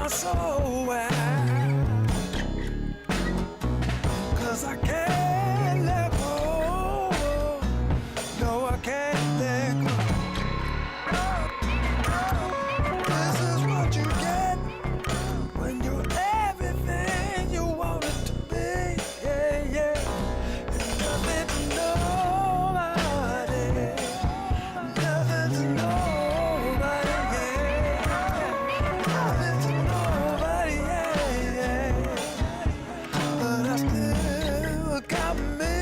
my soul where, 'cause I can't let go. No, I can't let go. This is what you get when you're everything you want it to be. Yeah, yeah. And nothing to nobody. Nothing to nobody, yeah. Nothing to nobody, yeah, yeah. But I still got me.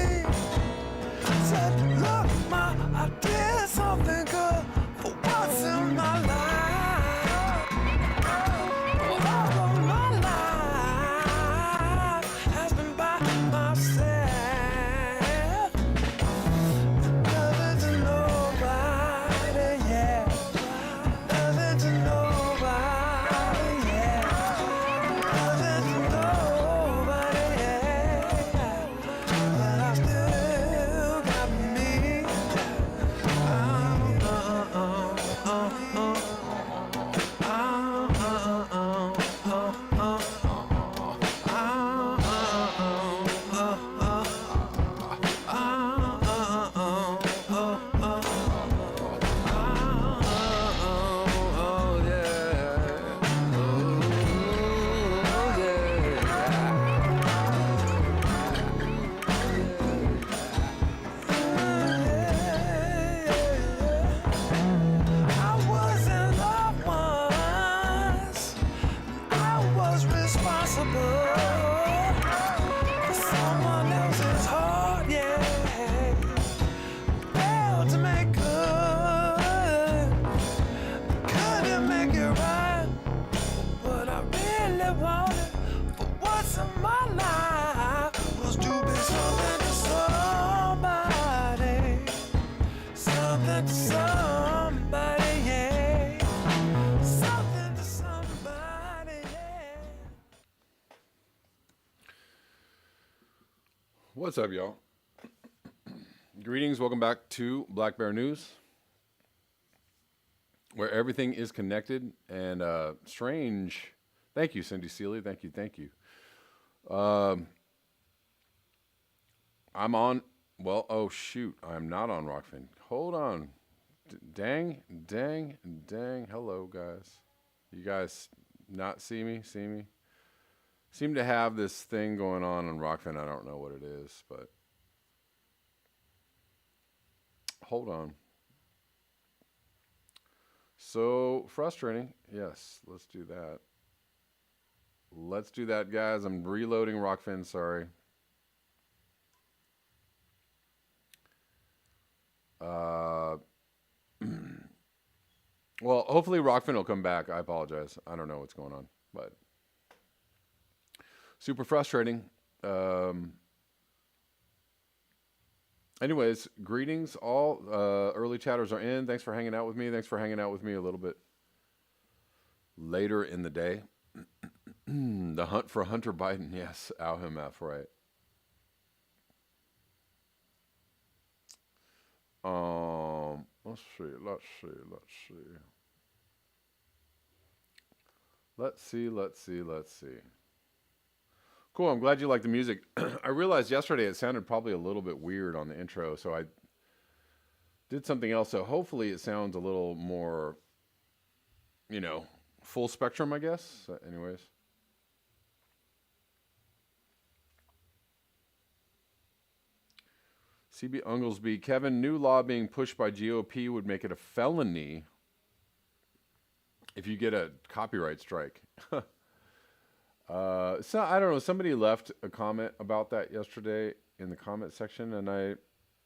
Said, look, ma, I did something good for once in my life. All of my life has been by myself. Nothing to nobody, yeah. Nothing to nobody, yeah. Nothing to nobody, yeah. But I still got me. I was in love once. I was responsible for someone else's heart, yeah. Failed to make good, couldn't make it right. What I really wanted for once in my life was to be something to somebody. Something to somebody, yeah. Something to somebody, yeah. What's up, y'all? Greetings. Welcome back to Black Bear News, where everything is connected and strange. Thank you, Cindy Seeley. Thank you. Thank you. I'm on. Well, oh, shoot. I'm not on Rockfin. Hold on. Dang. Hello, guys. You guys not see me? See me? Seem to have this thing going on Rockfin. I don't know what it is, but hold on. So frustrating. Yes, let's do that. Let's do that, guys. I'm reloading Rockfin. Sorry. Well, hopefully Rockfin will come back. I apologize. I don't know what's going on, but super frustrating. Anyways, greetings. All early chatters are in. Thanks for hanging out with me. Thanks for hanging out with me a little bit later in the day. The hunt for Hunter Biden. Yes, Al-Himaf, right. Let's see. Cool, I'm glad you like the music. I realized yesterday it sounded probably a little bit weird on the intro, so I did something else. So hopefully it sounds a little more, full spectrum, I guess. Anyways. CB Unglesby, Kevin, new law being pushed by GOP would make it a felony if you get a copyright strike. So I don't know. Somebody left a comment about that yesterday in the comment section, and I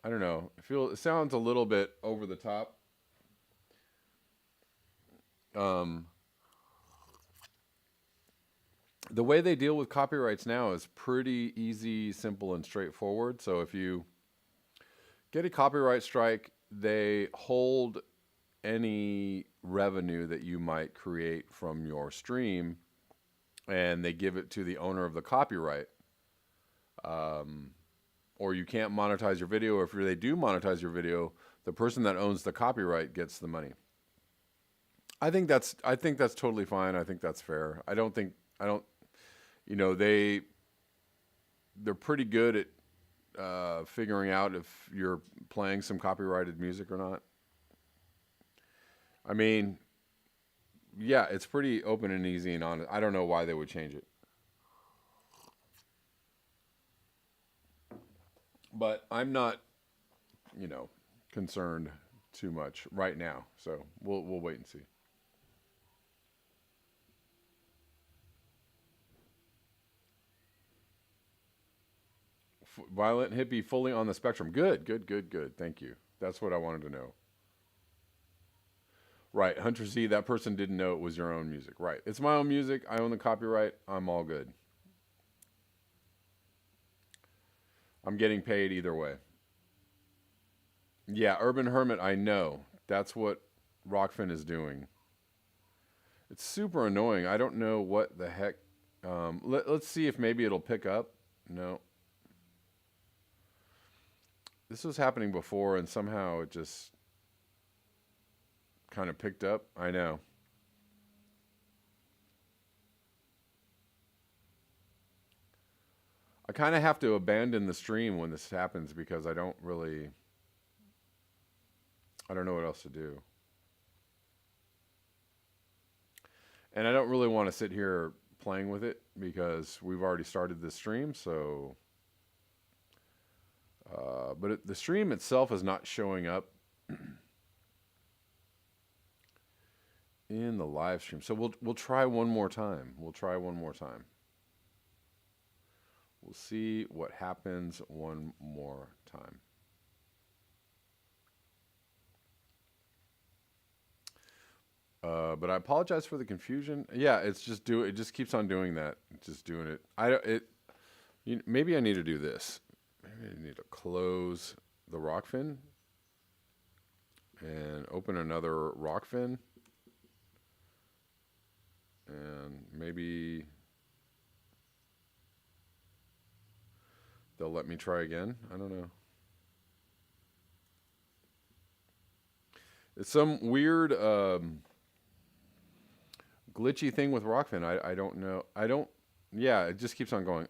don't know. I feel it sounds a little bit over the top. The way they deal with copyrights now is pretty easy, simple, and straightforward. So if you get a copyright strike, they hold any revenue that you might create from your stream, and they give it to the owner of the copyright. Or you can't monetize your video, or if they do monetize your video, the person that owns the copyright gets the money. I think that's totally fine. I think that's fair. I don't you know they're pretty good at figuring out if you're playing some copyrighted music or not. I mean, yeah, it's pretty open and easy and honest. I don't know why they would change it, but I'm not, you know, concerned too much right now. So we'll wait and see. Violent hippie fully on the spectrum. Good, good, good, good. Thank you. That's what I wanted to know. Right, Hunter Z. That person didn't know it was your own music. Right, it's my own music. I own the copyright. I'm all good. I'm getting paid either way. Yeah, Urban Hermit. I know. That's what Rockfin is doing. It's super annoying. I don't know what the heck. Let's see if maybe it'll pick up. No, this was happening before, and somehow it just kind of picked up. I know. I kind of have to abandon the stream when this happens because I don't know what else to do. And I don't really want to sit here playing with it because we've already started this stream. So, the stream itself is not showing up in the live stream. So we'll try one more time. We'll try one more time. We'll see what happens one more time. But I apologize for the confusion. Yeah, it just keeps on doing that. Just doing it. Maybe I need to do this. Maybe I need to close the Rockfin and open another Rockfin, and maybe they'll let me try again. I don't know. It's some weird glitchy thing with Rockfin. I don't know. I don't. Yeah, it just keeps on going.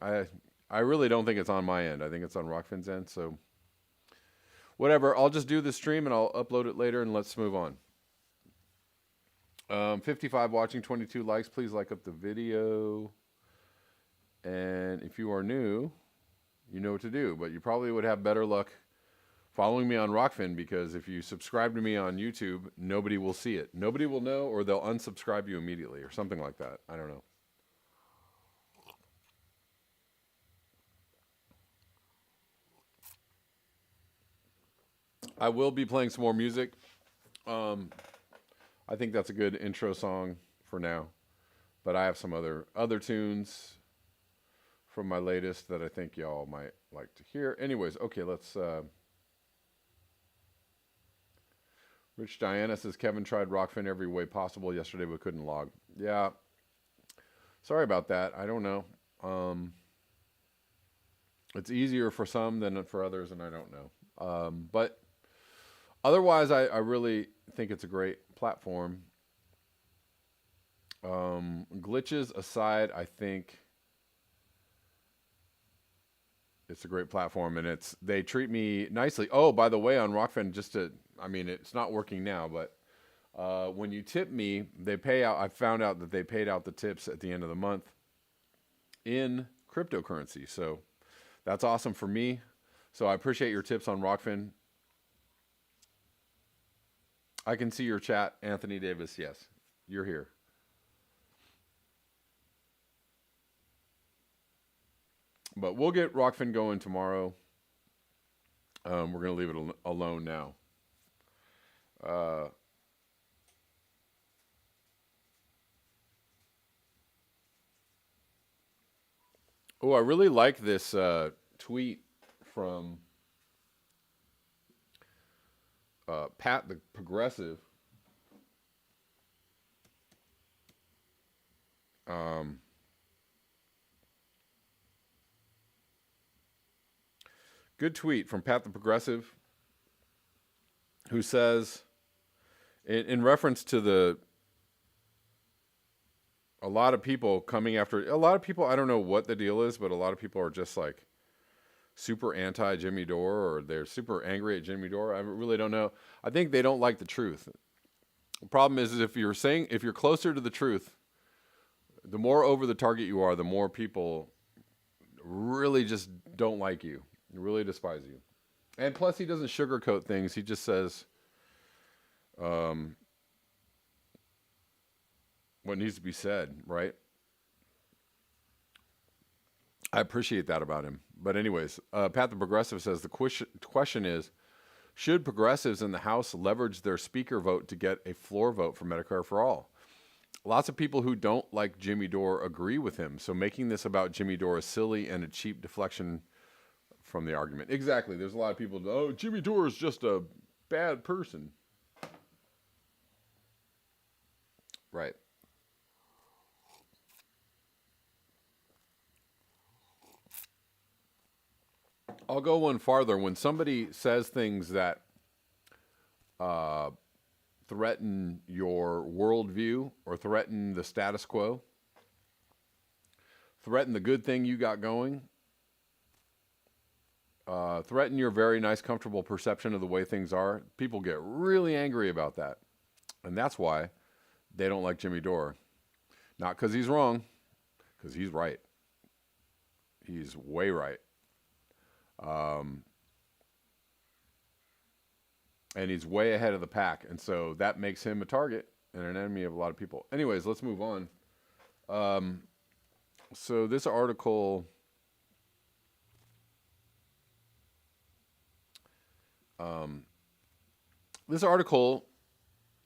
I really don't think it's on my end. I think it's on Rockfin's end. So whatever. I'll just do the stream and I'll upload it later, and let's move on. 55 watching, 22 likes. Please like up the video. And if you are new, you know what to do. But you probably would have better luck following me on Rockfin, because if you subscribe to me on YouTube, nobody will see it. Nobody will know, or they'll unsubscribe you immediately or something like that. I don't know. I will be playing some more music. I think that's a good intro song for now. But I have some other tunes from my latest that I think y'all might like to hear. Anyways, okay, let's... Rich Diana says, Kevin tried Rockfin every way possible yesterday but couldn't log. Yeah. Sorry about that. I don't know. It's easier for some than for others, and I don't know. But otherwise, I really think it's a great platform. Glitches aside, I think it's a great platform, and they treat me nicely. Oh, by the way, on Rockfin, it's not working now, but when you tip me, they pay out. I found out that they paid out the tips at the end of the month in cryptocurrency. So that's awesome for me. So I appreciate your tips on Rockfin. I can see your chat, Anthony Davis. Yes, you're here. But we'll get Rockfin going tomorrow. We're going to leave it alone now. I really like this tweet from Pat the Progressive. Good tweet from Pat the Progressive, who says, in reference to the a lot of people coming after a lot of people. I don't know what the deal is, but a lot of people are just like super anti Jimmy Dore, or they're super angry at Jimmy Dore. I really don't know. I think they don't like the truth. The problem is if you're closer to the truth, the more over the target you are, the more people really just don't like you, really despise you. And plus, he doesn't sugarcoat things. He just says what needs to be said, right? I appreciate that about him. But anyways, Pat the Progressive says the question is, should progressives in the House leverage their speaker vote to get a floor vote for Medicare for all? Lots of people who don't like Jimmy Dore agree with him, so making this about Jimmy Dore is silly and a cheap deflection from the argument. Exactly. There's a lot of people, oh, Jimmy Dore is just a bad person. Right. I'll go one farther. When somebody says things that threaten your worldview or threaten the status quo, threaten the good thing you got going, threaten your very nice, comfortable perception of the way things are, people get really angry about that. And that's why they don't like Jimmy Dore. Not because he's wrong, because he's right. He's way right. And he's way ahead of the pack. And so that makes him a target and an enemy of a lot of people. Anyways, let's move on. So this article,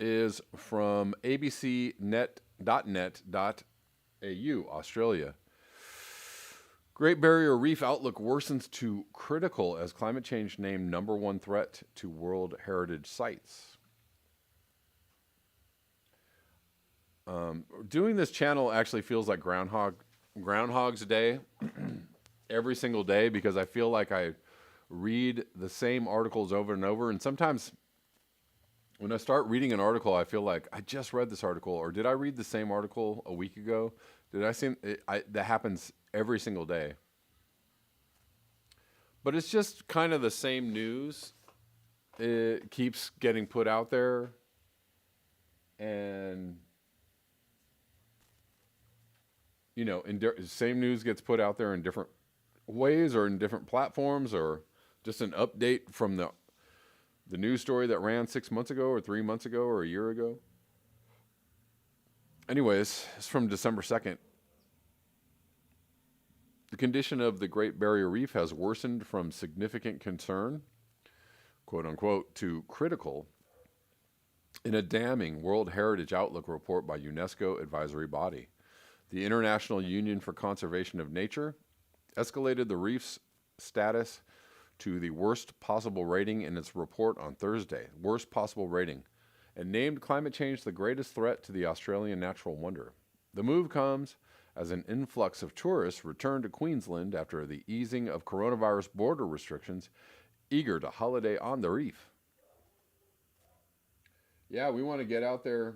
is from abcnet.net.au, Australia. Great Barrier Reef outlook worsens to critical as climate change named #1 threat to World Heritage Sites. Doing this channel actually feels like Groundhog's Day every single day, because I feel like I read the same articles over and over. And sometimes when I start reading an article, I feel like I just read this article, or did I read the same article a week ago? Did I see it? That happens every single day. But it's just kind of the same news. It keeps getting put out there. And, you know, same news gets put out there in different ways or in different platforms, or just an update from the news story that ran 6 months ago or 3 months ago or a year ago. Anyways, it's from December 2nd. The condition of the Great Barrier Reef has worsened from significant concern, quote unquote, to critical in a damning World Heritage Outlook report by UNESCO advisory body. The International Union for Conservation of Nature escalated the reef's status to the worst possible rating in its report on Thursday, worst possible rating, and named climate change the greatest threat to the Australian natural wonder. The move comes as an influx of tourists return to Queensland after the easing of coronavirus border restrictions, eager to holiday on the reef. Yeah, we want to get out there.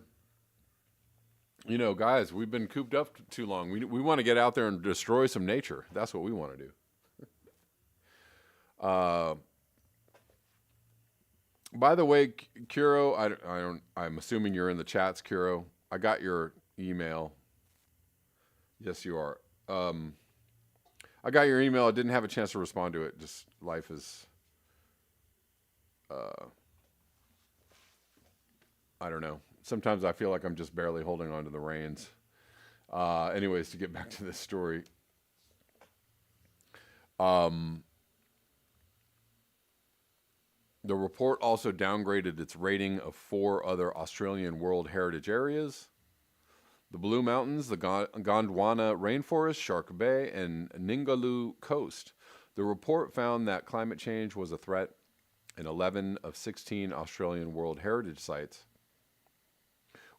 You know, guys, we've been cooped up too long. We want to get out there and destroy some nature. That's what we want to do. By the way, Kuro, I'm assuming you're in the chats, Kuro. I got your email. Yes, you are. I got your email. I didn't have a chance to respond to it. Just life is, I don't know. Sometimes I feel like I'm just barely holding on to the reins. Anyways, to get back to this story. The report also downgraded its rating of 4 other Australian World Heritage areas: the Blue Mountains, the Gondwana Rainforest, Shark Bay, and Ningaloo Coast. The report found that climate change was a threat in 11 of 16 Australian World Heritage sites,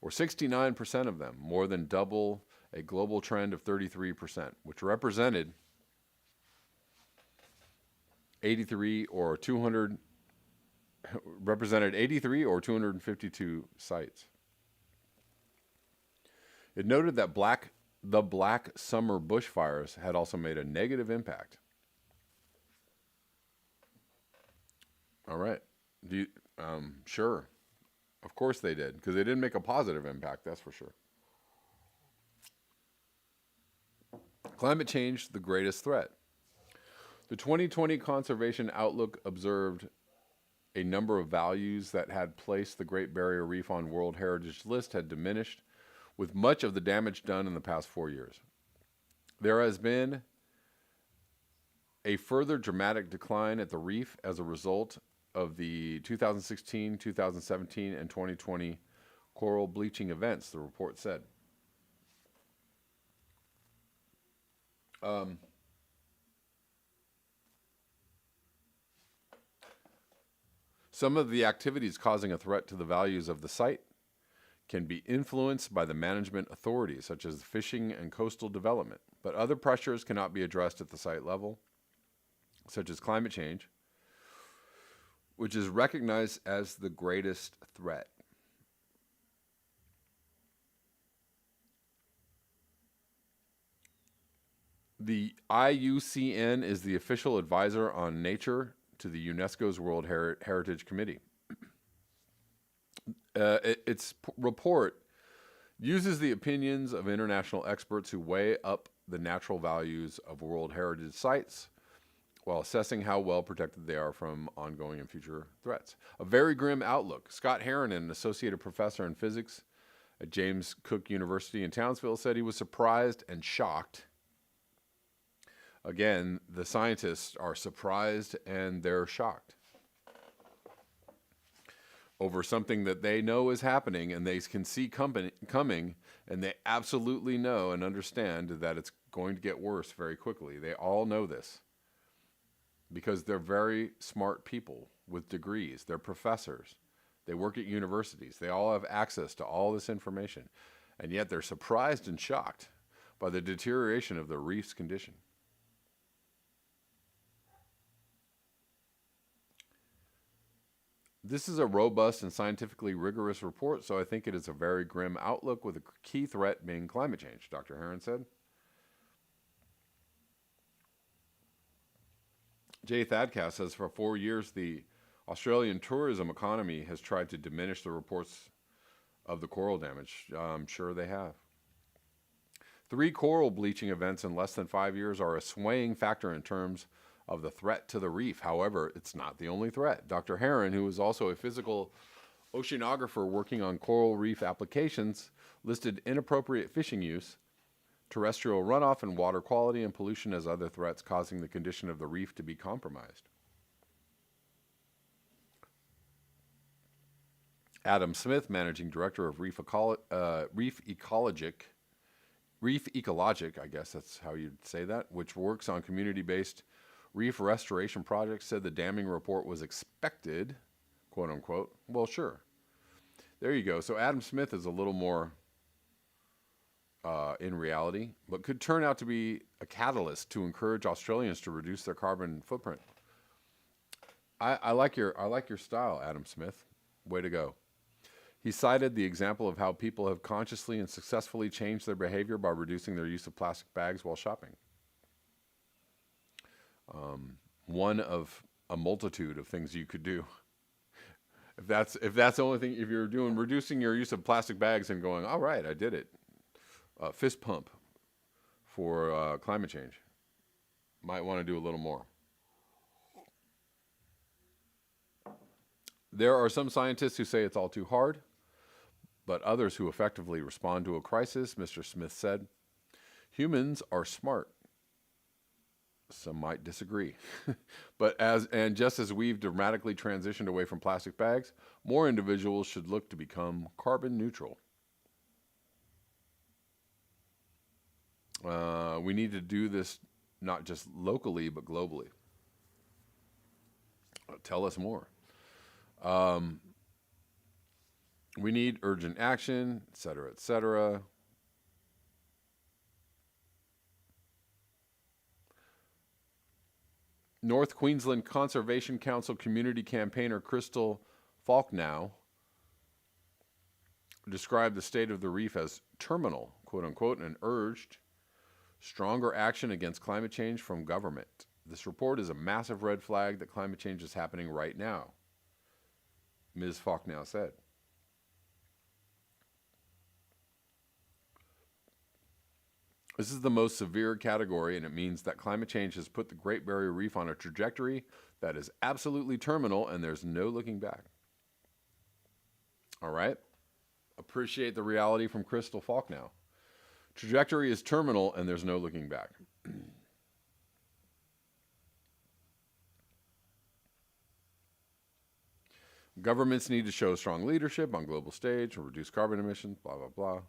or 69% of them, more than double a global trend of 33%, which represented 83 or 252 sites. It noted that the Black Summer bushfires had also made a negative impact. All right. Sure. Of course they did, because they didn't make a positive impact, that's for sure. Climate change, the greatest threat. The 2020 Conservation Outlook observed a number of values that had placed the Great Barrier Reef on World Heritage List had diminished, with much of the damage done in the past 4 years. There has been a further dramatic decline at the reef as a result of the 2016, 2017, and 2020 coral bleaching events, the report said. Some of the activities causing a threat to the values of the site can be influenced by the management authorities, such as fishing and coastal development, but other pressures cannot be addressed at the site level, such as climate change, which is recognized as the greatest threat. The IUCN is the official advisor on nature to the UNESCO's World Heritage Committee. Its report uses the opinions of international experts who weigh up the natural values of World Heritage sites while assessing how well protected they are from ongoing and future threats. A very grim outlook. Scott Heron, an associate professor in physics at James Cook University in Townsville, said he was surprised and shocked. Again, the scientists are surprised and they're shocked over something that they know is happening and they can see coming, and they absolutely know and understand that it's going to get worse very quickly. They all know this because they're very smart people with degrees. They're professors. They work at universities. They all have access to all this information, and yet they're surprised and shocked by the deterioration of the reef's condition. This is a robust and scientifically rigorous report, so I think it is a very grim outlook with a key threat being climate change, Dr. Heron said. Jay Thadcast says for 4 years, the Australian tourism economy has tried to diminish the reports of the coral damage. I'm sure they have. 3 coral bleaching events in less than 5 years are a swaying factor in terms of the threat to the reef. However, it's not the only threat. Dr. Heron, who is also a physical oceanographer working on coral reef applications, listed inappropriate fishing use, terrestrial runoff, and water quality and pollution as other threats causing the condition of the reef to be compromised. Adam Smith, managing director of Reef Ecologic, I guess that's how you'd say that, which works on community-based reef restoration projects, said the damming report was expected, quote unquote. Well, sure. There you go. So Adam Smith is a little more in reality, but could turn out to be a catalyst to encourage Australians to reduce their carbon footprint. I like your style, Adam Smith. Way to go. He cited the example of how people have consciously and successfully changed their behavior by reducing their use of plastic bags while shopping. One of a multitude of things you could do. If that's the only thing, if you're doing reducing your use of plastic bags and going, all right, I did it. Fist pump for climate change. Might want to do a little more. There are some scientists who say it's all too hard, but others who effectively respond to a crisis, Mr. Smith said. Humans are smart. Some might disagree. But just as we've dramatically transitioned away from plastic bags, more individuals should look to become carbon neutral. We need to do this not just locally, but globally. Tell us more. We need urgent action, et cetera, et cetera. North Queensland Conservation Council community campaigner Crystal Falknow described the state of the reef as terminal, quote unquote, and urged stronger action against climate change from government. This report is a massive red flag that climate change is happening right now, Ms. Faulkner said. This is the most severe category, and it means that climate change has put the Great Barrier Reef on a trajectory that is absolutely terminal, and there's no looking back. All right? Appreciate the reality from Crystal Faulkner. Trajectory is terminal, and there's no looking back. Governments need to show strong leadership on global stage and reduce carbon emissions, blah, blah, blah.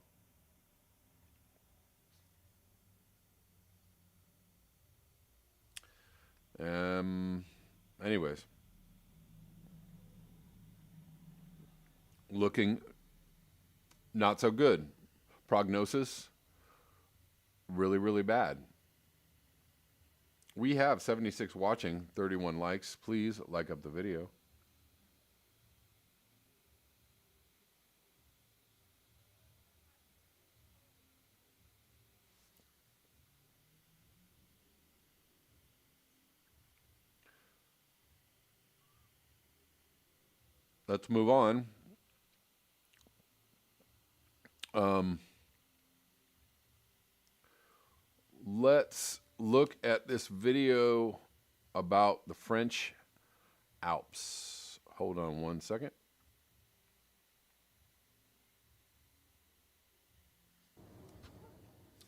Anyways, looking not so good. Prognosis, really, really bad. We have 76 watching, 31 likes. Please like up the video. Let's move on. Let's look at this video about the French Alps. Hold on one second.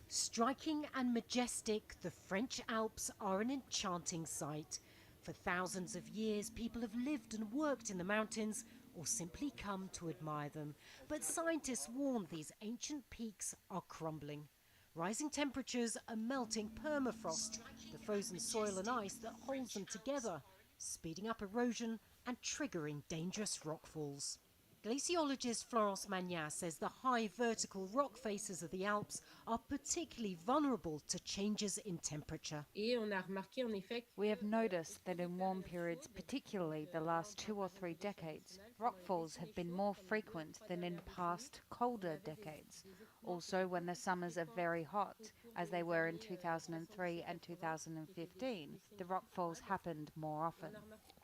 Striking and majestic, the French Alps are an enchanting sight. For thousands of years, people have lived and worked in the mountains or simply come to admire them. But scientists warn these ancient peaks are crumbling. Rising temperatures are melting permafrost, the frozen soil and ice that holds them together, speeding up erosion and triggering dangerous rockfalls. Glaciologist Florence Magnat says the high vertical rock faces of the Alps are particularly vulnerable to changes in temperature. We have noticed that in warm periods, particularly the last 2 or 3 decades, rockfalls have been more frequent than in past colder decades. Also, when the summers are very hot, as they were in 2003 and 2015, the rockfalls happened more often.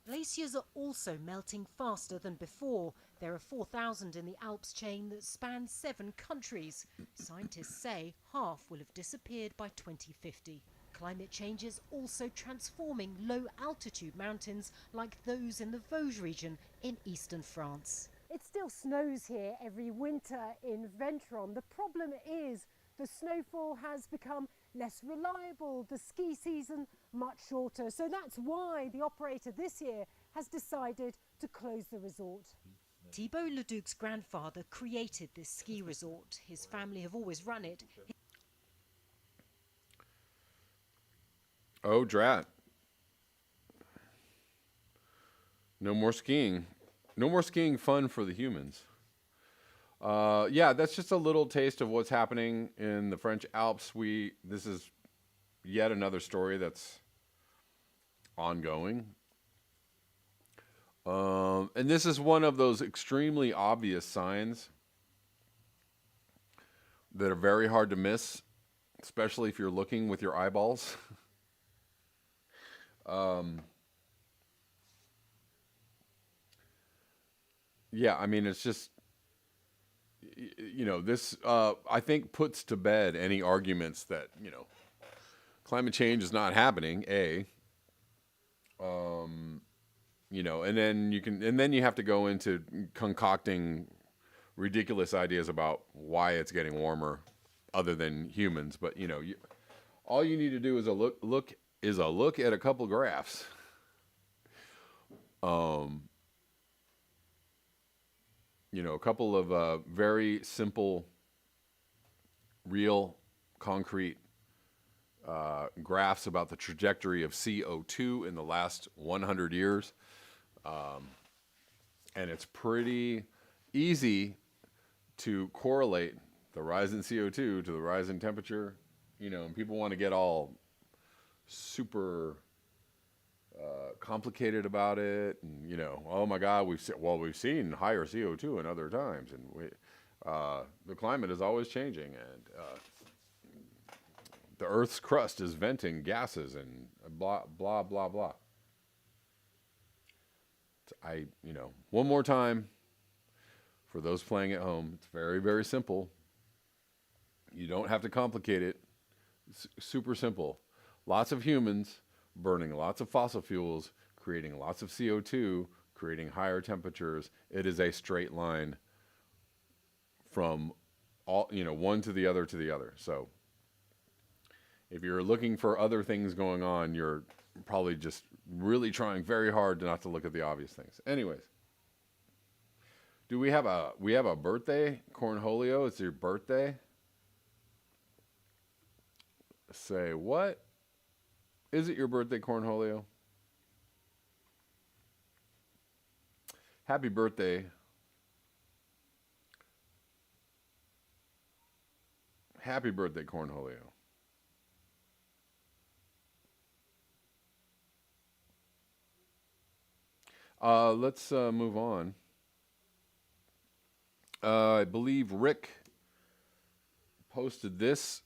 Glaciers are also melting faster than before. There are 4,000 in the Alps chain that spans 7 countries. Scientists say half will have disappeared by 2050. Climate change is also transforming low-altitude mountains like those in the Vosges region in eastern France. It still snows here every winter in Ventron. The problem is the snowfall has become less reliable, the ski season much shorter. So that's why the operator this year has decided to close the resort. Thibault Leduc's grandfather created this ski resort. His family have always run it. Oh, drat. No more skiing. No more skiing fun for the humans. Yeah, that's just a little taste of what's happening in the French Alps. This is yet another story that's ongoing. And this is one of those extremely obvious signs that are very hard to miss, especially if you're looking with your eyeballs. Yeah, I mean, it's just, you know, this, I think, puts to bed any arguments that, you know, climate change is not happening, A. You know, and then you have to go into concocting ridiculous ideas about why it's getting warmer other than humans. But, you know, all you need to do is look at a couple graphs. You know, a couple of very simple, real, concrete graphs about the trajectory of CO2 in the last 100 years. And it's pretty easy to correlate the rise in CO2 to the rise in temperature. You know, and people want to get all super complicated about it, and you know, oh my God, we've seen higher CO2 in other times, and The climate is always changing, and the Earth's crust is venting gases and blah, blah, blah, blah. One more time, for those playing at home, it's very, very simple. You don't have to complicate it. It's super simple. Lots of humans burning lots of fossil fuels, creating lots of CO2, creating higher temperatures. It is a straight line from one to the other to the other. So if you're looking for other things going on, you're probably just really trying very hard not to look at the obvious things. Anyways, we have a birthday, Cornholio? It's your birthday? Say what? Is it your birthday, Cornholio? Happy birthday. Happy birthday, Cornholio. Let's move on. I believe Rick posted this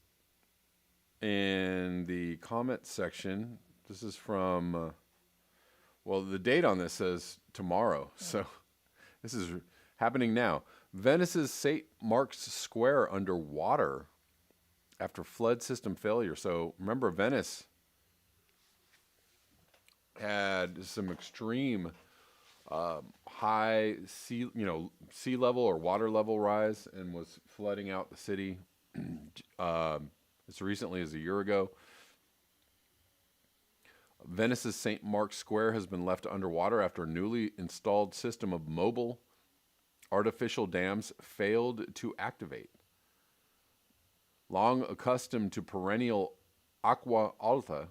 in the comment section. This is from, the date on this says tomorrow. So this is happening now. Venice's St. Mark's Square underwater after flood system failure. So remember, Venice had some extreme high sea level or water level rise and was flooding out the city as recently as a year ago. Venice's St. Mark's Square has been left underwater after a newly installed system of mobile artificial dams failed to activate. Long accustomed to perennial aqua alta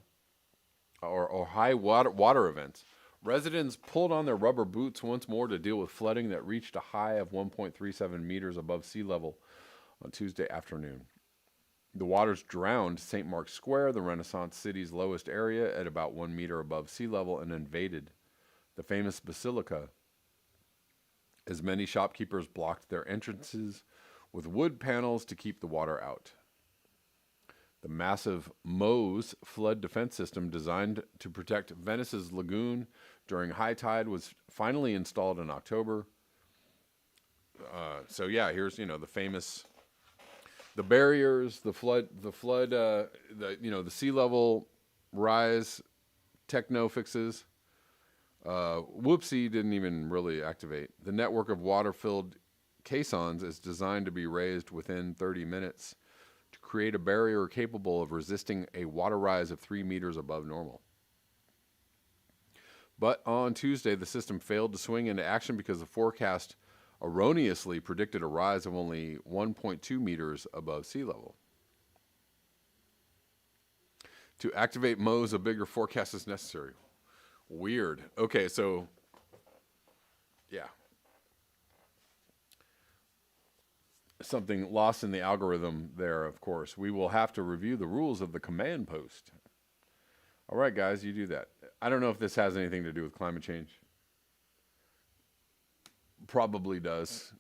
or high water events, residents pulled on their rubber boots once more to deal with flooding that reached a high of 1.37 meters above sea level on Tuesday afternoon. The waters drowned St. Mark's Square, the Renaissance city's lowest area, at about 1 meter above sea level and invaded the famous basilica as many shopkeepers blocked their entrances with wood panels to keep the water out. The massive MOSE flood defense system designed to protect Venice's lagoon during high tide was finally installed in October. Here's the famous, the barriers, the flood, the sea level rise, techno fixes. Whoopsie didn't even really activate. The network of water-filled caissons is designed to be raised within 30 minutes to create a barrier capable of resisting a water rise of 3 meters above normal. But on Tuesday, the system failed to swing into action because the forecast erroneously predicted a rise of only 1.2 meters above sea level. To activate MOSE, a bigger forecast is necessary. Weird. Okay, so, yeah. Something lost in the algorithm there, of course. We will have to review the rules of the command post. All right, guys, you do that. I don't know if this has anything to do with climate change. Probably does.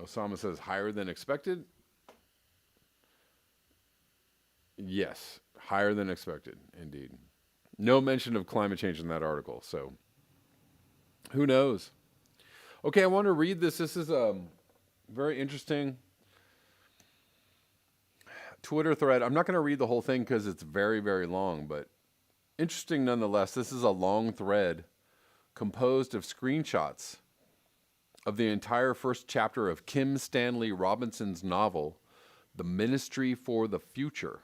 Osama says higher than expected. Yes, higher than expected, indeed. No mention of climate change in that article, so who knows? Okay, I want to read this. This is very interesting Twitter thread. I'm not going to read the whole thing because it's very, very long, but interesting nonetheless. This is a long thread composed of screenshots of the entire first chapter of Kim Stanley Robinson's novel, The Ministry for the Future.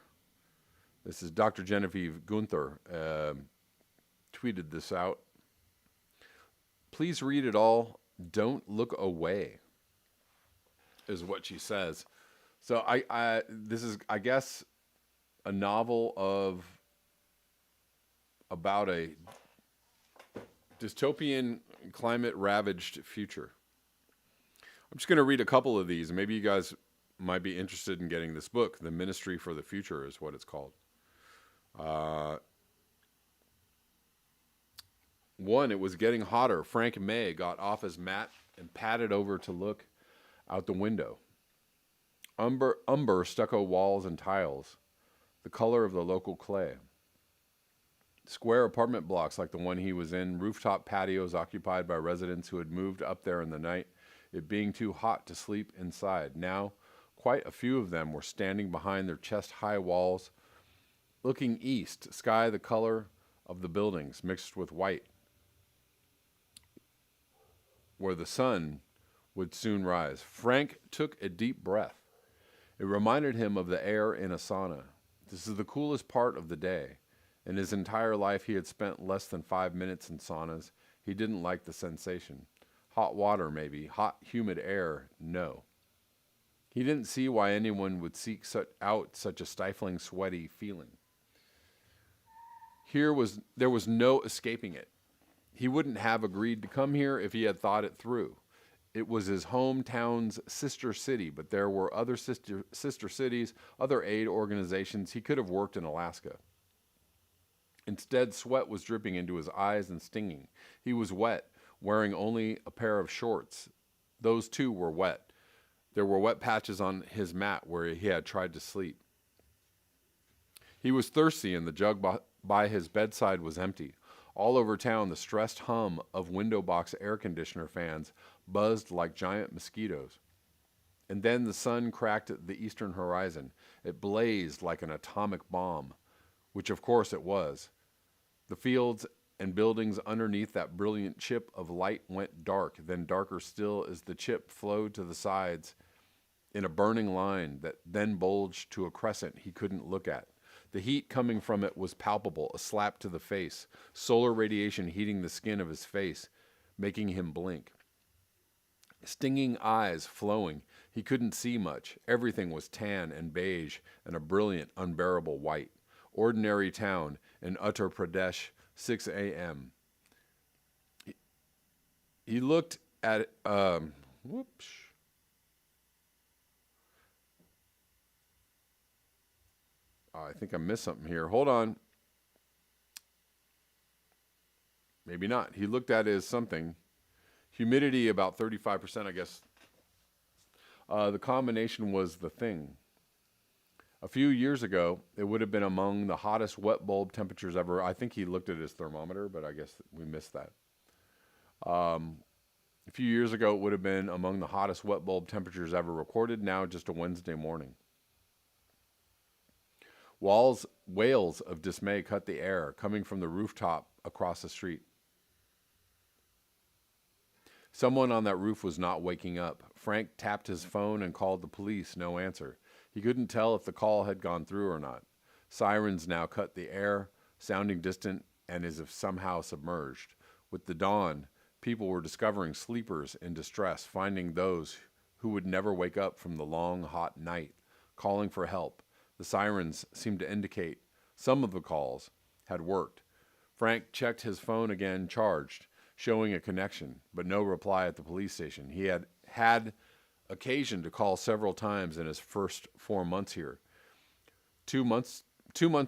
This is Dr. Genevieve Gunther tweeted this out. Please read it all. Don't look away, is what she says. So this is, I guess, a novel about a dystopian climate ravaged future. I'm just going to read a couple of these. Maybe you guys might be interested in getting this book. The Ministry for the Future is what it's called. One, it was getting hotter. Frank May got off his mat and padded over to look out the window. Umber stucco walls and tiles, the color of the local clay. Square apartment blocks like the one he was in, rooftop patios occupied by residents who had moved up there in the night, it being too hot to sleep inside. Now, quite a few of them were standing behind their chest-high walls, looking east, sky the color of the buildings mixed with white, where the sun would soon rise. Frank took a deep breath. It reminded him of the air in a sauna. This is the coolest part of the day. In his entire life, he had spent less than 5 minutes in saunas. He didn't like the sensation. Hot water, maybe. Hot, humid air, no. He didn't see why anyone would seek out such a stifling, sweaty feeling. There was no escaping it. He wouldn't have agreed to come here if he had thought it through. It was his hometown's sister city, but there were other sister cities, other aid organizations. He could have worked in Alaska. Instead, sweat was dripping into his eyes and stinging. He was wet, wearing only a pair of shorts. Those too were wet. There were wet patches on his mat where he had tried to sleep. He was thirsty, and the jug by his bedside was empty. All over town, the stressed hum of window box air conditioner fans buzzed like giant mosquitoes. And then the sun cracked at the eastern horizon. It blazed like an atomic bomb, which of course it was. The fields and buildings underneath that brilliant chip of light went dark, then darker still as the chip flowed to the sides in a burning line that then bulged to a crescent he couldn't look at. The heat coming from it was palpable, a slap to the face, solar radiation heating the skin of his face, making him blink. Stinging eyes flowing, he couldn't see much. Everything was tan and beige and a brilliant, unbearable white. Ordinary town in Uttar Pradesh, 6 a.m. He looked at, whoops. I think I missed something here. Hold on. Maybe not. He looked at his something. Humidity about 35%, I guess. The combination was the thing. A few years ago, it would have been among the hottest wet bulb temperatures ever. I think he looked at his thermometer, but I guess we missed that. A few years ago, it would have been among the hottest wet bulb temperatures ever recorded. Now, just a Wednesday morning. Wails of dismay cut the air, coming from the rooftop across the street. Someone on that roof was not waking up. Frank tapped his phone and called the police. No answer. He couldn't tell if the call had gone through or not. Sirens now cut the air, sounding distant and as if somehow submerged. With the dawn, people were discovering sleepers in distress, finding those who would never wake up from the long, hot night, calling for help. The sirens seemed to indicate some of the calls had worked. Frank checked his phone again, charged, showing a connection, but no reply at the police station. He had had occasion to call several times in his first 4 months here. 2 months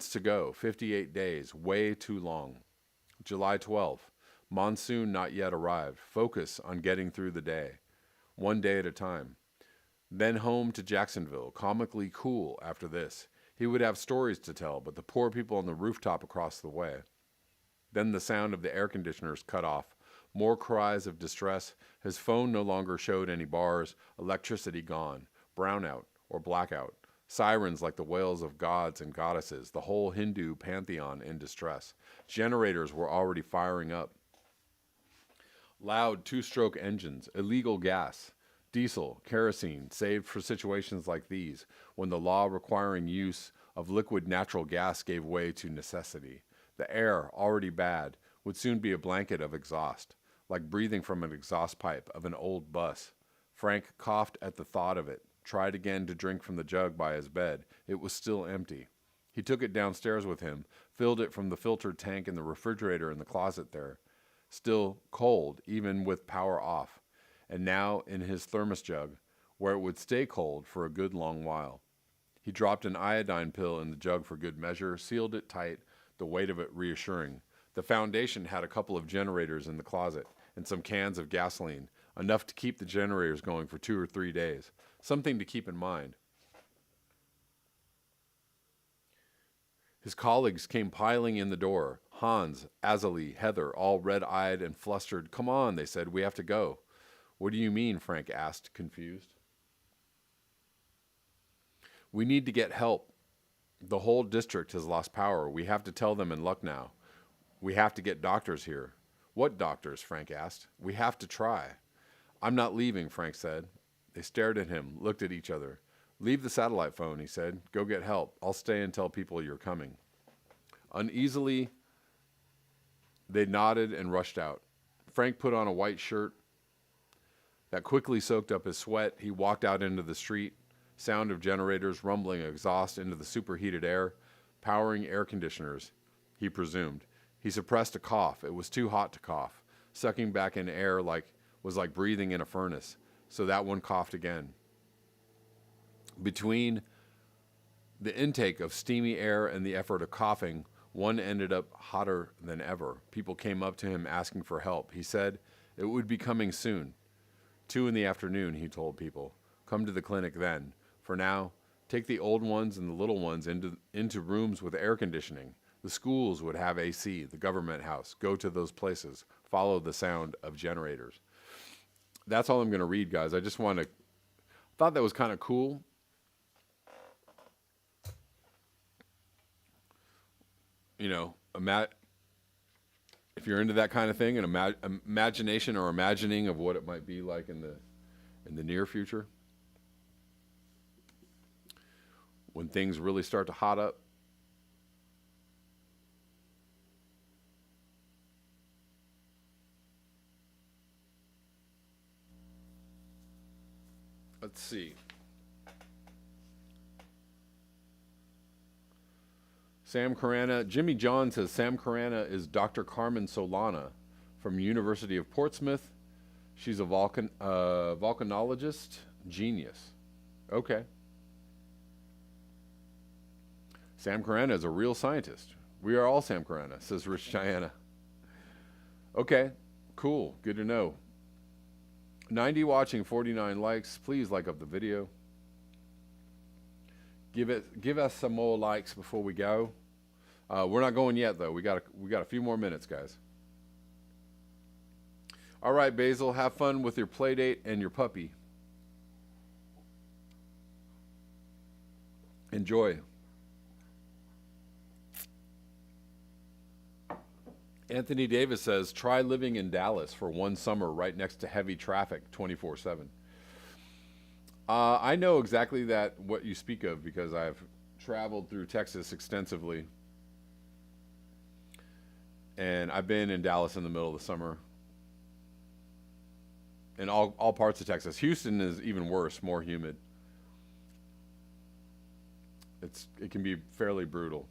to go, 58 days, way too long. July 12th, monsoon not yet arrived. Focus on getting through the day, one day at a time. Then home to Jacksonville, comically cool after this. He would have stories to tell, but the poor people on the rooftop across the way. Then the sound of the air conditioners cut off. More cries of distress. His phone no longer showed any bars. Electricity gone. Brownout or blackout. Sirens like the wails of gods and goddesses. The whole Hindu pantheon in distress. Generators were already firing up. Loud two-stroke engines. Illegal gas. Diesel, kerosene, saved for situations like these, when the law requiring use of liquid natural gas gave way to necessity. The air, already bad, would soon be a blanket of exhaust, like breathing from an exhaust pipe of an old bus. Frank coughed at the thought of it, tried again to drink from the jug by his bed. It was still empty. He took it downstairs with him, filled it from the filtered tank in the refrigerator in the closet there. Still cold, even with power off. And now, in his thermos jug, where it would stay cold for a good long while. He dropped an iodine pill in the jug for good measure, sealed it tight, the weight of it reassuring. The foundation had a couple of generators in the closet and some cans of gasoline, enough to keep the generators going for 2 or 3 days. Something to keep in mind. His colleagues came piling in the door. Hans, Azalee, Heather, all red-eyed and flustered. "Come on," they said, "we have to go." "What do you mean?" Frank asked, confused. "We need to get help. The whole district has lost power. We have to tell them in Lucknow. We have to get doctors here." "What doctors?" Frank asked. "We have to try." "I'm not leaving," Frank said. They stared at him, looked at each other. "Leave the satellite phone," he said. "Go get help. I'll stay and tell people you're coming." Uneasily, they nodded and rushed out. Frank put on a white shirt that quickly soaked up his sweat. He walked out into the street, sound of generators rumbling exhaust into the superheated air, powering air conditioners, he presumed. He suppressed a cough. It was too hot to cough. Sucking back in air was like breathing in a furnace, so that one coughed again. Between the intake of steamy air and the effort of coughing, one ended up hotter than ever. People came up to him asking for help. He said it would be coming soon. 2 p.m, he told people. Come to the clinic then. For now, take the old ones and the little ones into rooms with air conditioning. The schools would have AC, the government house. Go to those places. Follow the sound of generators. That's all I'm going to read, guys. I just thought that was kind of cool. You know, if you're into that kind of thing, an imagination or imagining of what it might be like in the near future, when things really start to hot up. Let's see. Sam Carana, Jimmy John says Sam Carana is Dr. Carmen Solana from University of Portsmouth. She's a volcanologist genius. Okay. Sam Carana is a real scientist. We are all Sam Carana, says Rich Diana. Okay, cool. Good to know. 90 watching, 49 likes. Please like up the video. Give us some more likes before we go. We're not going yet though. We got a few more minutes, guys. All right, Basil, have fun with your play date and your puppy. Enjoy. Anthony Davis says, try living in Dallas for one summer right next to heavy traffic 24/7. I know exactly what you speak of because I've traveled through Texas extensively. And I've been in Dallas in the middle of the summer. In all parts of Texas. Houston is even worse, more humid. It can be fairly brutal.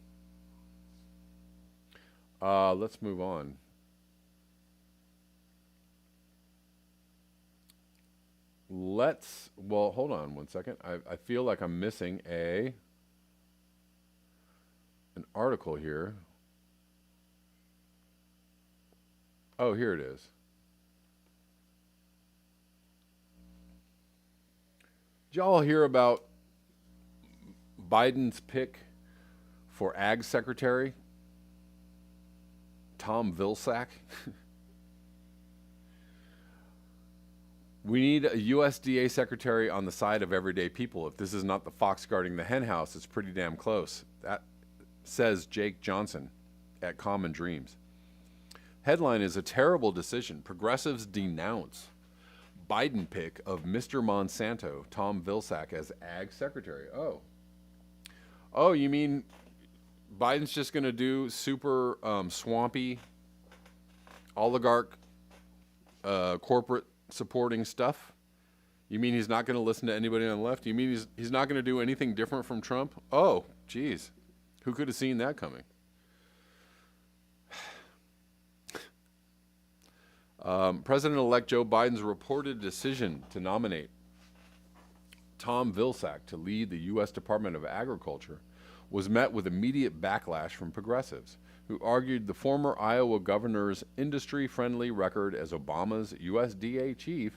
Let's move on. Well, hold on one second. I feel like I'm missing an article here. Oh, here it is. Did y'all hear about Biden's pick for Ag Secretary? Tom Vilsack. We need a USDA secretary on the side of everyday people. If this is not the fox guarding the hen house, it's pretty damn close. That says Jake Johnson at Common Dreams. Headline is a terrible decision. Progressives denounce Biden pick of Mr. Monsanto, Tom Vilsack, as Ag Secretary. Oh, you mean Biden's just going to do super swampy, oligarch, corporate supporting stuff? You mean he's not going to listen to anybody on the left? You mean he's not going to do anything different from Trump? Oh, geez. Who could have seen that coming? President-elect Joe Biden's reported decision to nominate Tom Vilsack to lead the U.S. Department of Agriculture was met with immediate backlash from progressives, who argued the former Iowa governor's industry-friendly record as Obama's USDA chief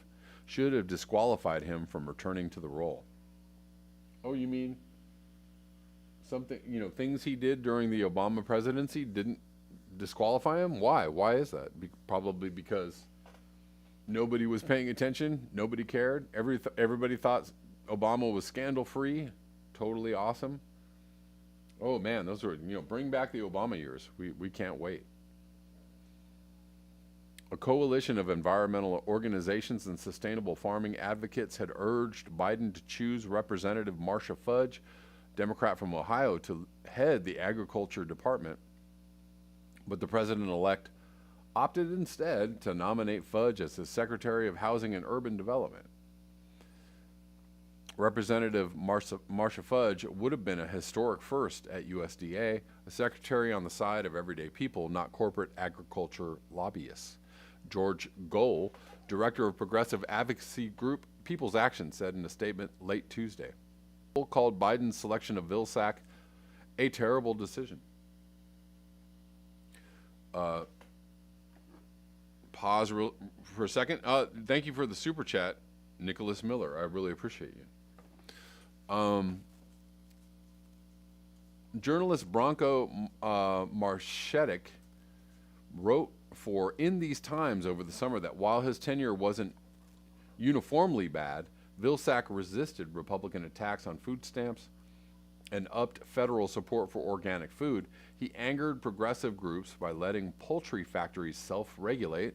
should have disqualified him from returning to the role. Oh, you mean something, things he did during the Obama presidency didn't disqualify him? Why? Why is that? Probably because nobody was paying attention. Nobody cared. Everybody thought Obama was scandal-free, totally awesome. Oh man, those were, bring back the Obama years. We can't wait. A coalition of environmental organizations and sustainable farming advocates had urged Biden to choose Representative Marcia Fudge, Democrat from Ohio, to head the Agriculture Department. But the president-elect opted instead to nominate Fudge as the Secretary of Housing and Urban Development. Representative Marcia Fudge would have been a historic first at USDA, a secretary on the side of everyday people, not corporate agriculture lobbyists. George Gohl, director of progressive advocacy group People's Action, said in a statement late Tuesday. Gohl called Biden's selection of Vilsack a terrible decision. Pause for a second. Thank you for the super chat, Nicholas Miller. I really appreciate you. Journalist Branko Marcetic wrote for In These Times over the summer that while his tenure wasn't uniformly bad, Vilsack resisted Republican attacks on food stamps and upped federal support for organic food. He angered progressive groups by letting poultry factories self-regulate,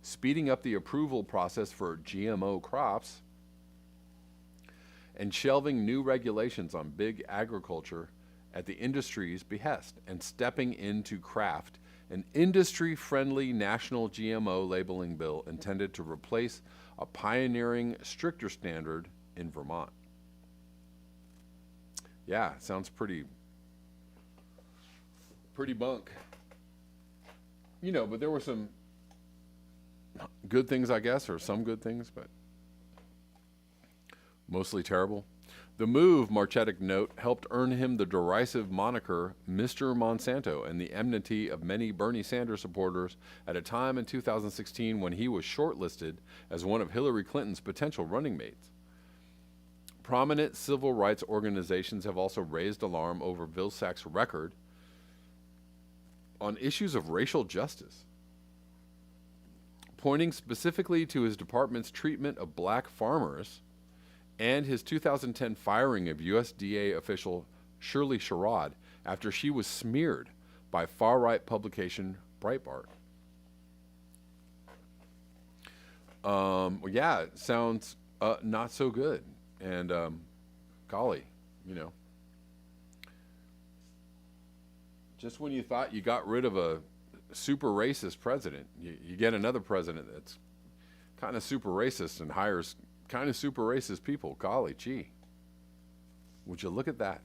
speeding up the approval process for GMO crops, and shelving new regulations on big agriculture at the industry's behest, and stepping in to craft an industry-friendly national GMO labeling bill intended to replace a pioneering, stricter standard in Vermont. Yeah, sounds pretty bunk. But there were some good things, I guess, or some good things, but mostly terrible. The move, Marchetic note, helped earn him the derisive moniker Mr. Monsanto and the enmity of many Bernie Sanders supporters at a time in 2016 when he was shortlisted as one of Hillary Clinton's potential running mates. Prominent civil rights organizations have also raised alarm over Vilsack's record on issues of racial justice, pointing specifically to his department's treatment of black farmers and his 2010 firing of USDA official Shirley Sherrod after she was smeared by far-right publication Breitbart. Yeah, it sounds not so good. And golly, just when you thought you got rid of a super racist president, you get another president that's kind of super racist and hires kind of super racist people. Golly gee, would you look at that?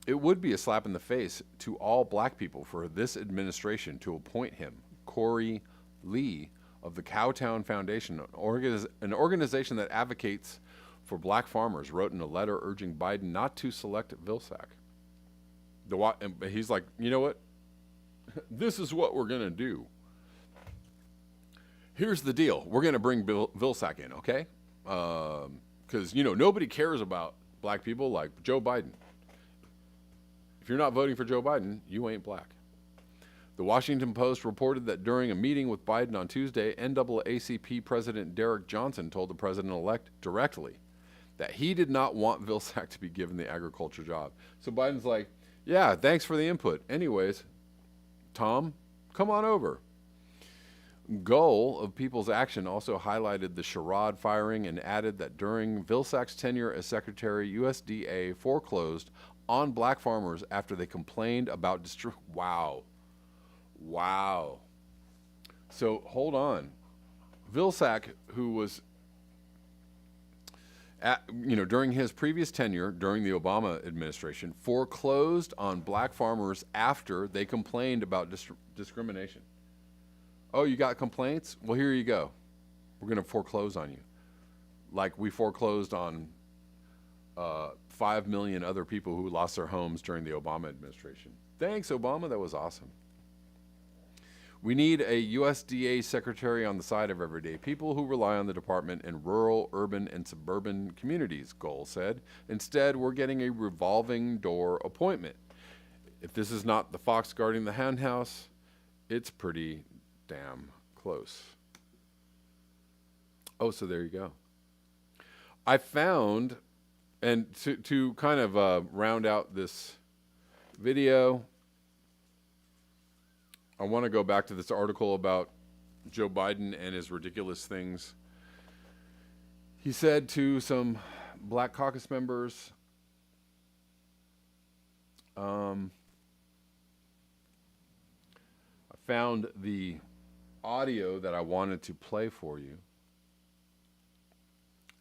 It would be a slap in the face to all black people for this administration to appoint him, Corey Lee of the Cowtown Foundation, an organization that advocates for black farmers, wrote in a letter urging Biden not to select Vilsack. He's like, you know what? This is what we're going to do. Here's the deal. We're going to bring Vilsack in, okay? Because, nobody cares about black people like Joe Biden. If you're not voting for Joe Biden, you ain't black. The Washington Post reported that during a meeting with Biden on Tuesday, NAACP President Derek Johnson told the president-elect directly that he did not want Vilsack to be given the agriculture job. So Biden's like, yeah, thanks for the input. Anyways, Tom, come on over. Gohl of People's Action also highlighted the Sherrod firing and added that during Vilsack's tenure as secretary, USDA foreclosed on black farmers after they complained about Wow. So hold on. Vilsack, who was during his previous tenure during the Obama administration, foreclosed on black farmers after they complained about discrimination. Oh, you got complaints? Well, here you go. We're going to foreclose on you. like we foreclosed on 5 million other people who lost their homes during the Obama administration. Thanks, Obama. That was awesome. We need a USDA secretary on the side of everyday people who rely on the department in rural, urban, and suburban communities, Goal said. Instead, we're getting a revolving door appointment. If this is not the fox guarding the hen house, it's pretty damn close. Oh, so there you go. I found, and to kind of round out this video, I want to go back to this article about Joe Biden and his ridiculous things. He said to some Black Caucus members, I found the audio that I wanted to play for you.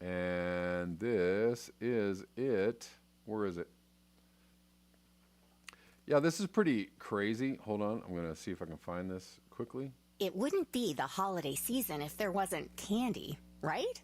And this is it. Where is it? Yeah, this is pretty crazy. Hold on. I'm going to see if I can find this quickly. It wouldn't be the holiday season if there wasn't candy, right?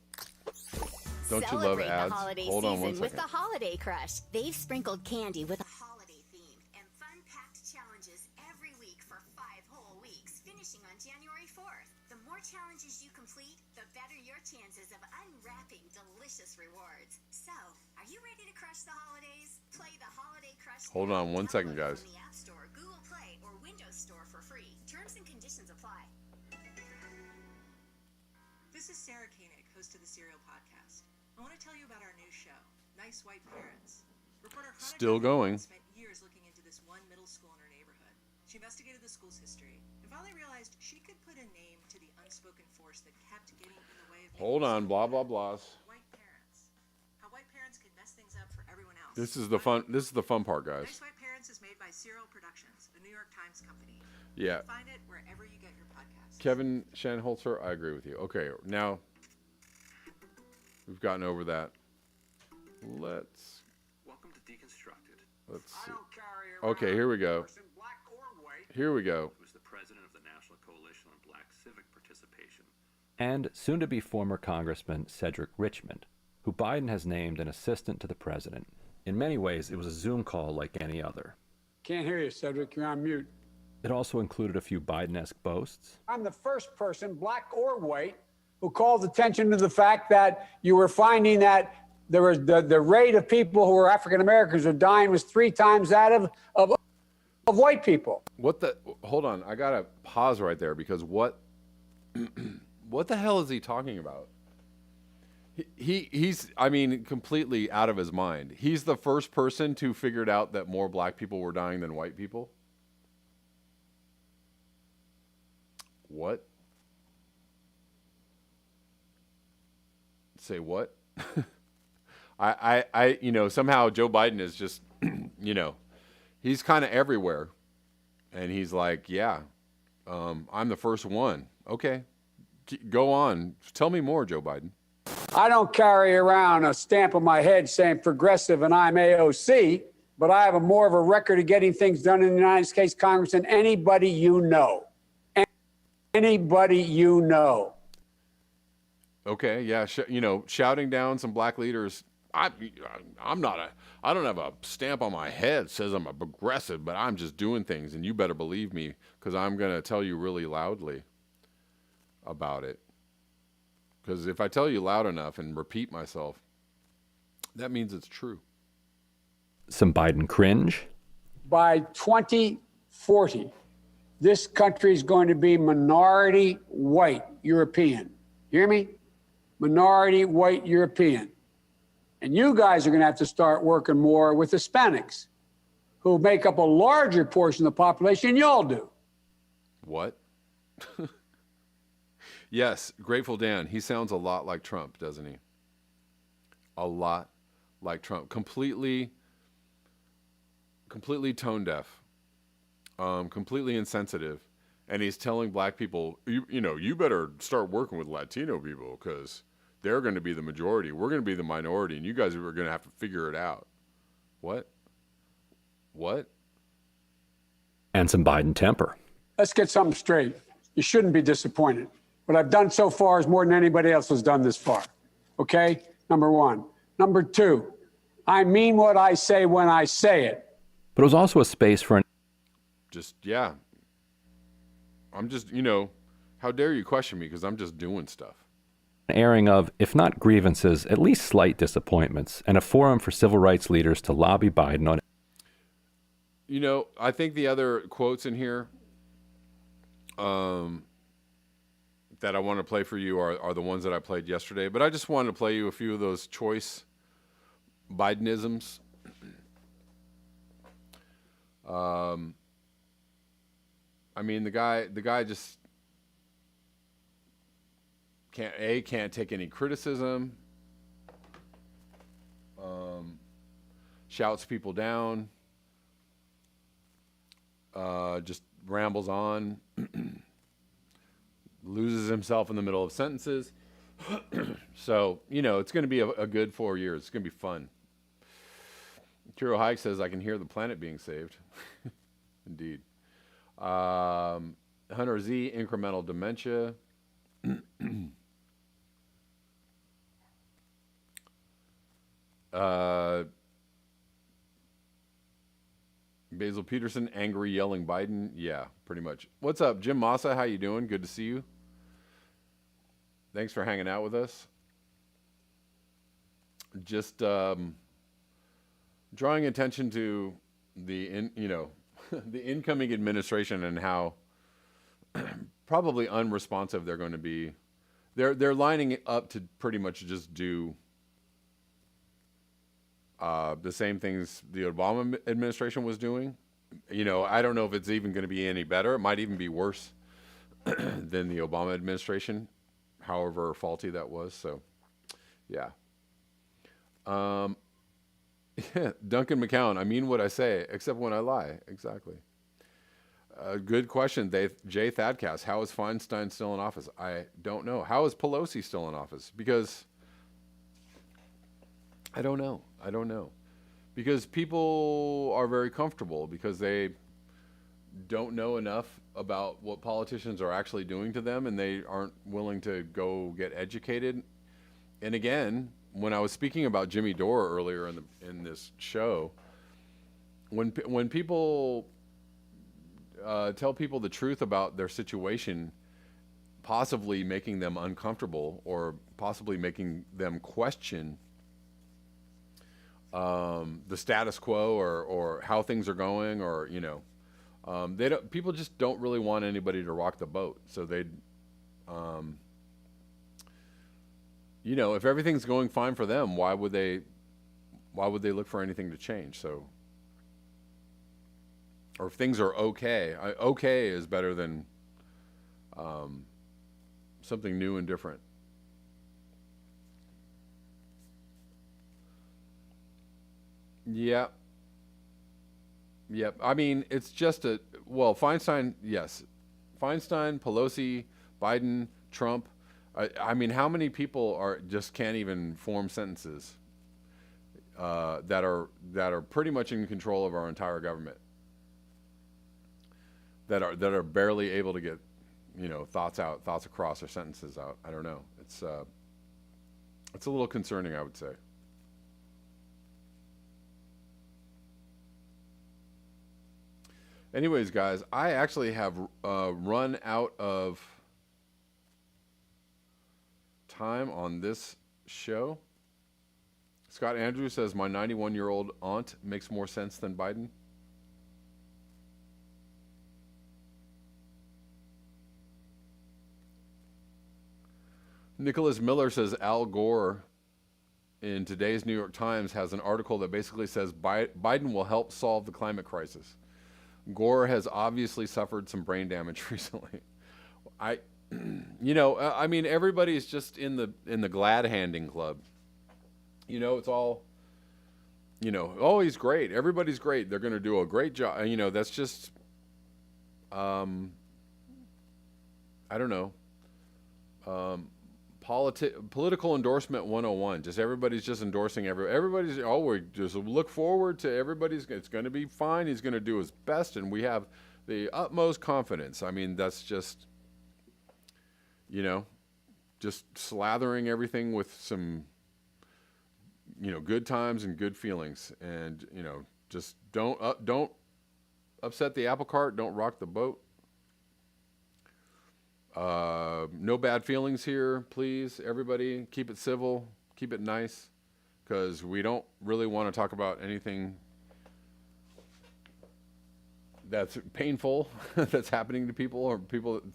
Don't you love Celebrate ads? the holiday Hold on one season with second. the Holiday Crush. They've sprinkled candy with a holiday theme and fun-packed challenges every week for 5 whole weeks, finishing on January 4th. The more challenges you complete, the better your chances of unwrapping delicious rewards. So, are you ready to crush the holidays? Play the Holiday Crush. Hold on one second, Download guys. From the App Store, Google Play, or Windows Store for free. Terms and conditions apply. This is Sarah Koenig, host of the Serial Podcast. I want to tell you about our new show, Nice White Parents. Reporter Hannah Still going. spent years looking into this one middle school in her neighborhood. She investigated the school's history and finally realized she could put a name to the unspoken force that kept getting in the way of Hold on, blah, blah, blahs. white parents. How white parents can mess things up for everyone else. This is the fun part, guys. Nice White Parents is made by Serial Productions, a New York Times company. Yeah. Find it wherever you get your podcasts. Kevin Shanholzer, I agree with you. Okay, now we've gotten over that. Let's see. Okay, here we go. Here we go. Was the president of the National Coalition on Black Civic Participation. And soon-to-be former Congressman Cedric Richmond, who Biden has named an assistant to the president. In many ways, it was a Zoom call like any other. Can't hear you, Cedric. You're on mute. It also included a few Biden-esque boasts. I'm the first person, black or white, who called attention to the fact that you were finding that there was the rate of people who were African Americans who are dying was 3 times that of white people. Hold on, I gotta pause right there because what the hell is he talking about? He's I mean, completely out of his mind. He's the first person to figure out that more black people were dying than white people. What? Say what? I somehow Joe Biden is just, he's kind of everywhere. And he's like, yeah, I'm the first one. Okay, go on. Tell me more, Joe Biden. I don't carry around a stamp on my head saying progressive and I'm AOC, but I have more of a record of getting things done in the United States Congress than anybody you know. Anybody you know. Okay, yeah, shouting down some black leaders. I don't have a stamp on my head that says I'm a progressive, but I'm just doing things, and you better believe me because I'm going to tell you really loudly about it. Because if I tell you loud enough and repeat myself, that means it's true. Some Biden cringe. By 2040, this country is going to be minority white European. You hear me? Minority white European. And you guys are going to have to start working more with Hispanics, who make up a larger portion of the population than y'all do. What? Yes, Grateful Dan. He sounds a lot like Trump, doesn't he? A lot like Trump. Completely tone deaf. Completely insensitive. And he's telling black people, you better start working with Latino people because they're going to be the majority. We're going to be the minority, and you guys are going to have to figure it out. What? And some Biden temper. Let's get something straight. You shouldn't be disappointed. What I've done so far is more than anybody else has done this far. Okay? Number one. Number two, I mean what I say when I say it. But it was also a space for an Just, yeah. I'm just, how dare you question me because I'm just doing stuff. airing of, if not grievances, at least slight disappointments, and a forum for civil rights leaders to lobby Biden on. I think the other quotes in here that I want to play for you are the ones that I played yesterday. But I just wanted to play you a few of those choice Bidenisms. I mean, the guy just can't take any criticism. Shouts people down. Just rambles on. Loses himself in the middle of sentences. So, it's going to be a good 4 years. It's going to be fun. Kiro Hike says, I can hear the planet being saved. Indeed. Hunter Z, incremental dementia. Basil Peterson, angry, yelling Biden. Yeah, pretty much. What's up, Jim Massa? How you doing? Good to see you. Thanks for hanging out with us. Just drawing attention to the the incoming administration and how probably unresponsive they're going to be. They're lining up to pretty much just do the same things the Obama administration was doing. I don't know if it's even going to be any better. It might even be worse than the Obama administration, however faulty that was. So, yeah. Duncan McCown, I mean what I say, except when I lie. Exactly. Good question, Jay Thadcast. How is Feinstein still in office? I don't know. How is Pelosi still in office? Because I don't know. Because people are very comfortable because they don't know enough about what politicians are actually doing to them, and they aren't willing to go get educated. And again, when I was speaking about Jimmy Dore earlier in this show, when people tell people the truth about their situation, possibly making them uncomfortable or possibly making them question the status quo or how things are going, or people just don't really want anybody to rock the boat. So they'd if everything's going fine for them, why would they look for anything to change? So, or if things are okay, okay is better than something new and different. Yep. I mean, it's just Feinstein, yes. Feinstein, Pelosi, Biden, Trump. I mean, how many people just can't even form sentences that are pretty much in control of our entire government, that are barely able to get thoughts across, or sentences out. I don't know. It's a little concerning, I would say. Anyways, guys, I actually have run out of time on this show. Scott Andrews says, my 91-year-old aunt makes more sense than Biden. Nicholas Miller says, Al Gore in today's New York Times has an article that basically says Biden will help solve the climate crisis. Gore has obviously suffered some brain damage recently. I mean, everybody's just in the glad handing club. It's all, oh, he's great. Everybody's great. They're going to do a great job. That's just, I don't know. Political endorsement 101. Just everybody's just endorsing everybody's. Oh, we just look forward to everybody's. It's going to be fine. He's going to do his best, and we have the utmost confidence. I mean, that's just, just slathering everything with some good times and good feelings, and just don't upset the apple cart. Don't rock the boat. No bad feelings here, please. Everybody, keep it civil, keep it nice, because we don't really want to talk about anything that's painful that's happening to people, or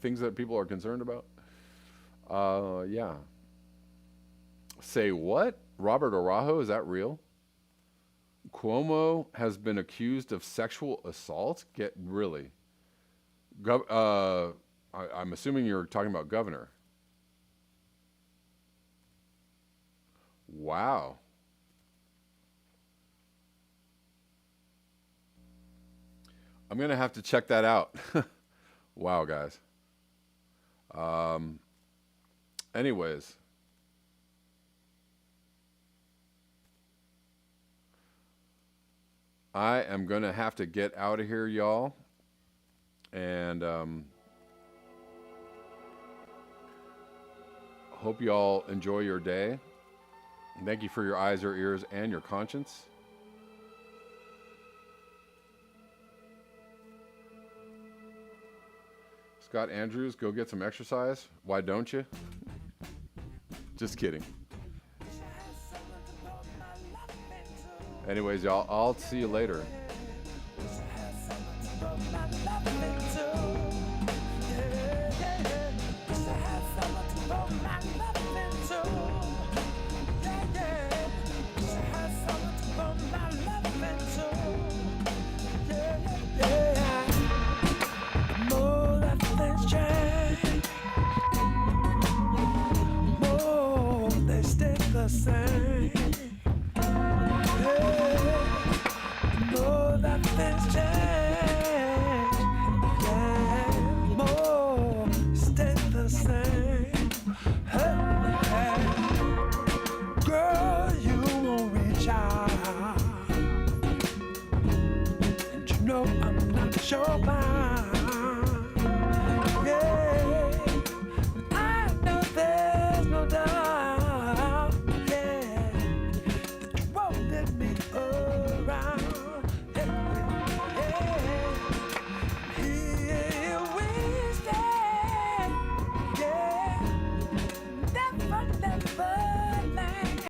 things that people are concerned about. Yeah. Say what? Robert Araujo, is that real? Cuomo has been accused of sexual assault? Really? I'm assuming you're talking about governor. Wow. I'm going to have to check that out. Wow, guys. Anyways. I am going to have to get out of here, y'all. And hope y'all enjoy your day. Thank you for your eyes, your ears, and your conscience. Scott Andrews, go get some exercise. Why don't you? Just kidding. Anyways, y'all, I'll see you later. Sure.